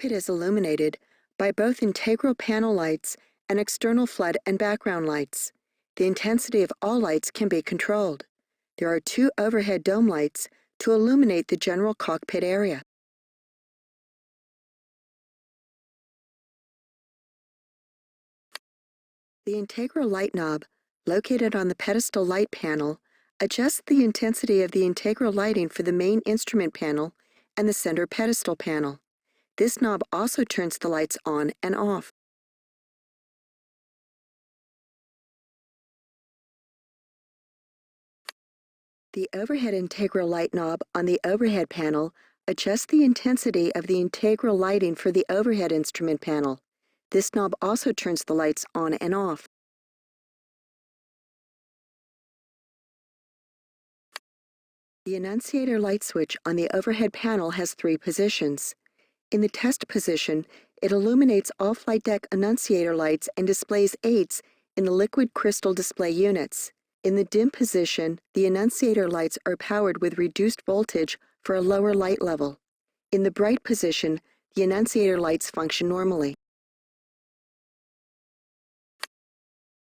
cockpit is illuminated by both integral panel lights and external flood and background lights. The intensity of all lights can be controlled. There are 2 overhead dome lights to illuminate the general cockpit area. The integral light knob, located on the pedestal light panel, adjusts the intensity of the integral lighting for the main instrument panel and the center pedestal panel. This knob also turns the lights on and off. The overhead integral light knob on the overhead panel adjusts the intensity of the integral lighting for the overhead instrument panel. This knob also turns the lights on and off. The annunciator light switch on the overhead panel has 3 positions. In the test position, it illuminates all flight deck annunciator lights and displays 8s in the liquid crystal display units. In the dim position, the annunciator lights are powered with reduced voltage for a lower light level. In the bright position, the annunciator lights function normally.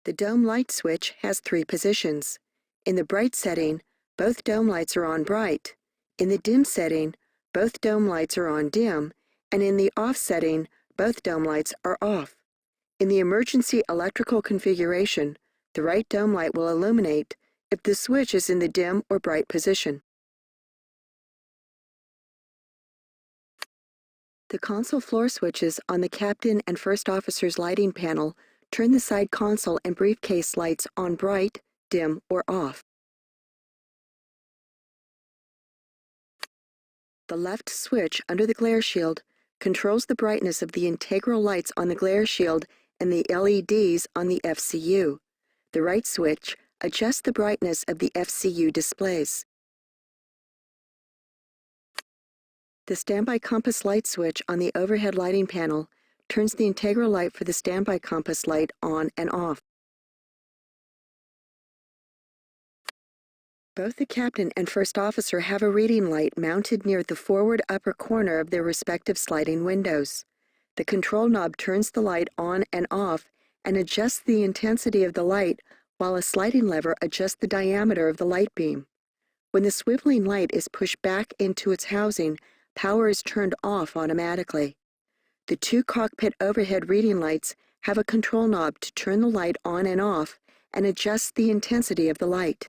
The dome light switch has 3 positions. In the bright setting, both dome lights are on bright. In the dim setting, both dome lights are on dim, and in the off setting, both dome lights are off. In the emergency electrical configuration, the right dome light will illuminate if the switch is in the dim or bright position. The console floor switches on the captain and first officer's lighting panel turn the side console and briefcase lights on bright, dim, or off. The left switch under the glare shield controls the brightness of the integral lights on the glare shield and the LEDs on the FCU. The right switch adjusts the brightness of the FCU displays. The standby compass light switch on the overhead lighting panel turns the integral light for the standby compass light on and off. Both the captain and first officer have a reading light mounted near the forward upper corner of their respective sliding windows. The control knob turns the light on and off and adjusts the intensity of the light, while a sliding lever adjusts the diameter of the light beam. When the swiveling light is pushed back into its housing, power is turned off automatically. The 2 cockpit overhead reading lights have a control knob to turn the light on and off and adjust the intensity of the light.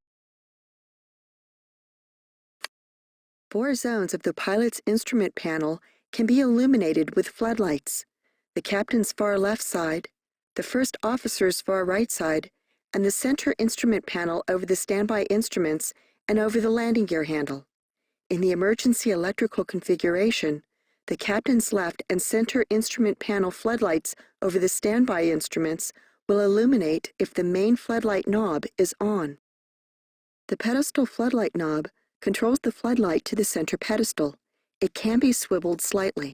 4 zones of the pilot's instrument panel can be illuminated with floodlights: the captain's far left side, the first officer's far right side, and the center instrument panel over the standby instruments and over the landing gear handle. In the emergency electrical configuration, the captain's left and center instrument panel floodlights over the standby instruments will illuminate if the main floodlight knob is on. The pedestal floodlight knob controls the floodlight to the center pedestal. It can be swiveled slightly.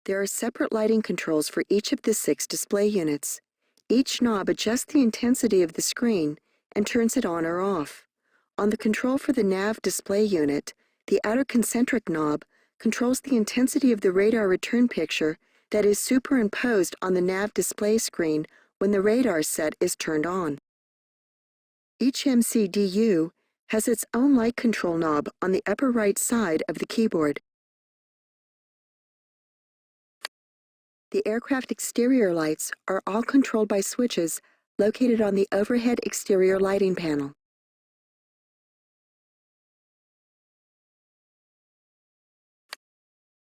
There are separate lighting controls for each of the 6 display units. Each knob adjusts the intensity of the screen and turns it on or off. On the control for the nav display unit, the outer concentric knob controls the intensity of the radar return picture that is superimposed on the nav display screen when the radar set is turned on. Each MCDU has its own light control knob on the upper right side of the keyboard. The aircraft exterior lights are all controlled by switches located on the overhead exterior lighting panel.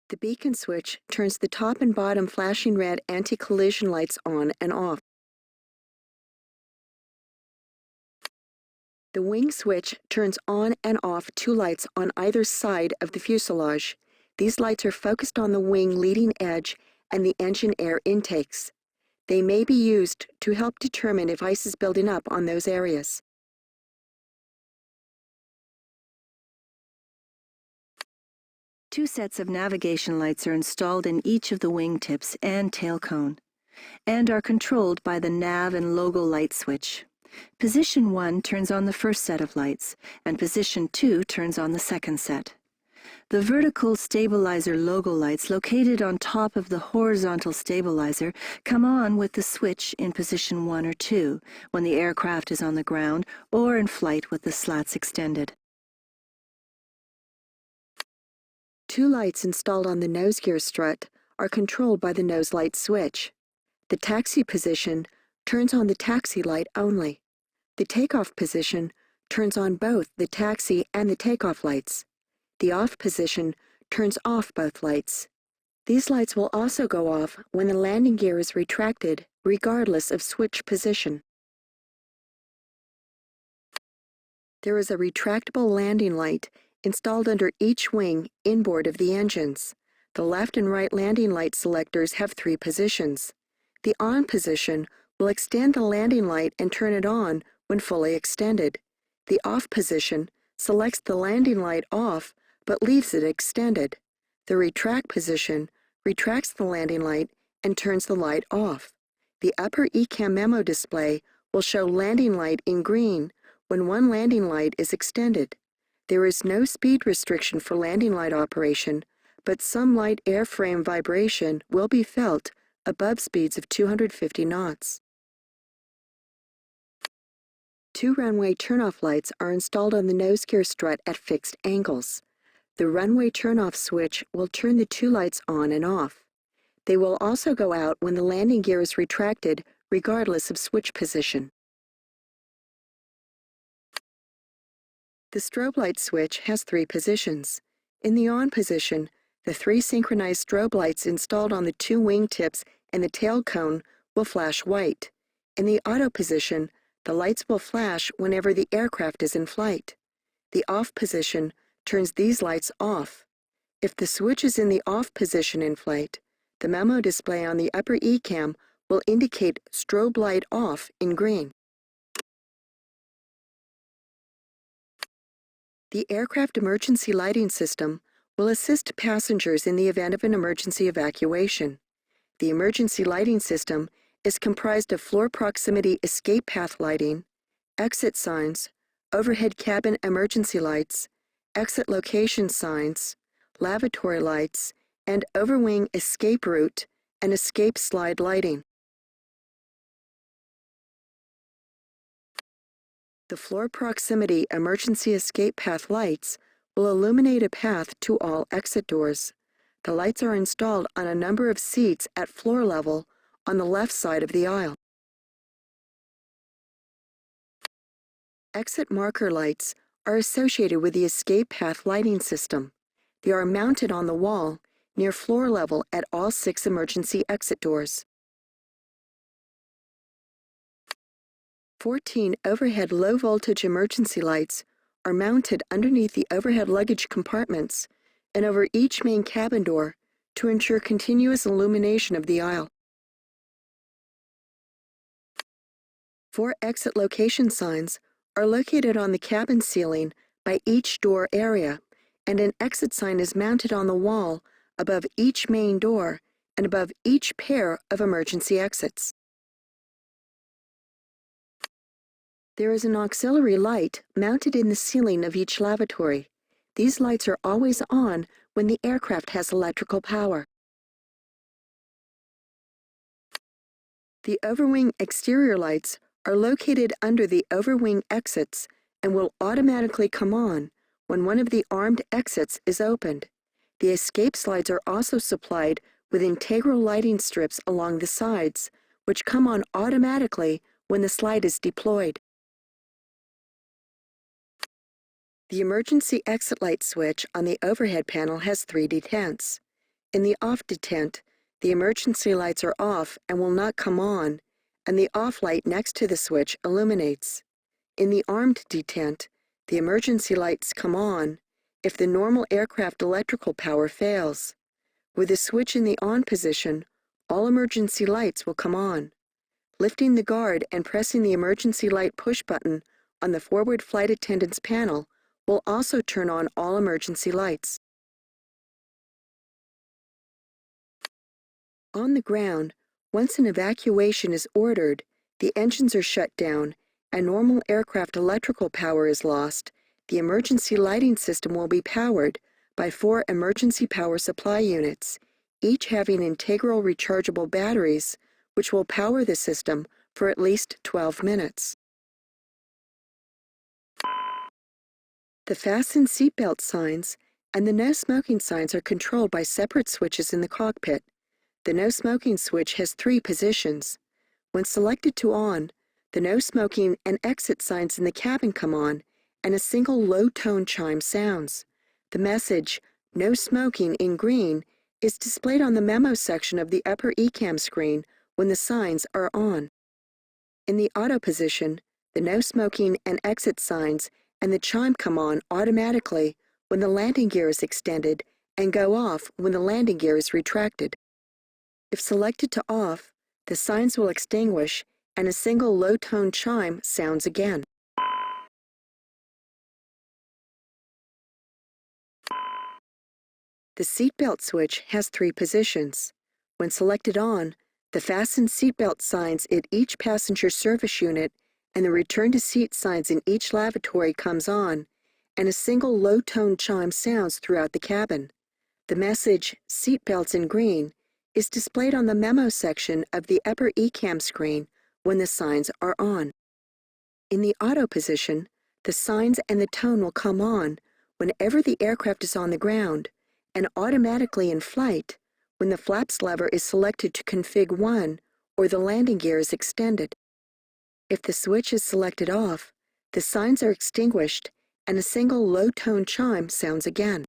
The beacon switch turns the top and bottom flashing red anti-collision lights on and off. The wing switch turns on and off 2 lights on either side of the fuselage. These lights are focused on the wing leading edge and the engine air intakes. They may be used to help determine if ice is building up on those areas. Two sets of navigation lights are installed in each of the wingtips and tail cone, and are controlled by the nav and logo light switch. Position 1 turns on the first set of lights, and Position 2 turns on the second set. The vertical stabilizer logo lights located on top of the horizontal stabilizer come on with the switch in position 1 or 2 when the aircraft is on the ground or in flight with the slats extended. Two lights installed on the nose gear strut are controlled by the nose light switch. The taxi position turns on the taxi light only. The takeoff position turns on both the taxi and the takeoff lights. The off position turns off both lights. These lights will also go off when the landing gear is retracted, regardless of switch position. There is a retractable landing light installed under each wing inboard of the engines. The left and right landing light selectors have 3 positions. The on position will extend the landing light and turn it on when fully extended. The off position selects the landing light off but leaves it extended. The retract position retracts the landing light and turns the light off. The upper ECAM memo display will show landing light in green when one landing light is extended. There is no speed restriction for landing light operation, but some light airframe vibration will be felt above speeds of 250 knots. 2 runway turnoff lights are installed on the nose gear strut at fixed angles. The runway turnoff switch will turn the 2 lights on and off. They will also go out when the landing gear is retracted, regardless of switch position. The strobe light switch has 3 positions. In the on position, the 3 synchronized strobe lights installed on the 2 wing tips and the tail cone will flash white. In the auto position, the lights will flash whenever the aircraft is in flight. The off position turns these lights off. If the switch is in the off position in flight, the memo display on the upper ECAM will indicate strobe light off in green. The aircraft emergency lighting system will assist passengers in the event of an emergency evacuation. The emergency lighting system is comprised of floor proximity escape path lighting, exit signs, overhead cabin emergency lights, exit location signs, lavatory lights, and overwing escape route and escape slide lighting. The floor proximity emergency escape path lights will illuminate a path to all exit doors. The lights are installed on a number of seats at floor level on the left side of the aisle. Exit marker lights are associated with the escape path lighting system. They are mounted on the wall near floor level at all 6 emergency exit doors. 14 overhead low-voltage emergency lights are mounted underneath the overhead luggage compartments and over each main cabin door to ensure continuous illumination of the aisle. 4 exit location signs are located on the cabin ceiling by each door area, and an exit sign is mounted on the wall above each main door and above each pair of emergency exits. There is an auxiliary light mounted in the ceiling of each lavatory. These lights are always on when the aircraft has electrical power. The overwing exterior lights are located under the overwing exits and will automatically come on when one of the armed exits is opened. The escape slides are also supplied with integral lighting strips along the sides, which come on automatically when the slide is deployed. The emergency exit light switch on the overhead panel has 3 detents. In the off detent, the emergency lights are off and will not come on, and the off light next to the switch illuminates. In the armed detent, the emergency lights come on if the normal aircraft electrical power fails. With the switch in the on position, all emergency lights will come on. Lifting the guard and pressing the emergency light push button on the forward flight attendant's panel will also turn on all emergency lights. On the ground, once an evacuation is ordered, the engines are shut down, and normal aircraft electrical power is lost, the emergency lighting system will be powered by 4 emergency power supply units, each having integral rechargeable batteries, which will power the system for at least 12 minutes. The fasten seatbelt signs and the no smoking signs are controlled by separate switches in the cockpit. The no smoking switch has 3 positions. When selected to on, the no smoking and exit signs in the cabin come on, and a single low-tone chime sounds. The message, "No smoking" in green, is displayed on the memo section of the upper ECAM screen when the signs are on. In the auto position, the no smoking and exit signs and the chime come on automatically when the landing gear is extended and go off when the landing gear is retracted. If selected to off, the signs will extinguish and a single low-tone chime sounds again. The seatbelt switch has 3 positions. When selected on, the fasten seatbelt signs at each passenger service unit and the return to seat signs in each lavatory comes on, and a single low-tone chime sounds throughout the cabin. The message, "Seatbelts" in green, is displayed on the memo section of the upper ECAM screen when the signs are on. In the auto position, the signs and the tone will come on whenever the aircraft is on the ground, and automatically in flight when the flaps lever is selected to config 1 or the landing gear is extended. If the switch is selected off, the signs are extinguished and a single low-tone chime sounds again.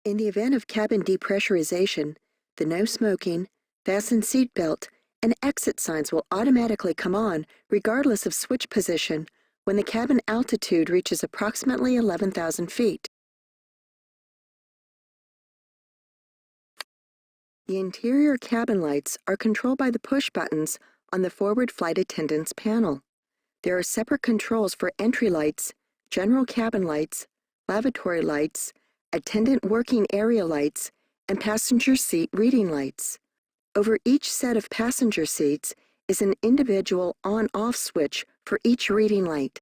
In the event of cabin depressurization, the no smoking, fasten seatbelt, and exit signs will automatically come on regardless of switch position when the cabin altitude reaches approximately 11,000 feet. The interior cabin lights are controlled by the push buttons on the forward flight attendant's panel. There are separate controls for entry lights, general cabin lights, lavatory lights, attendant working area lights, and passenger seat reading lights. Over each set of passenger seats is an individual on-off switch for each reading light.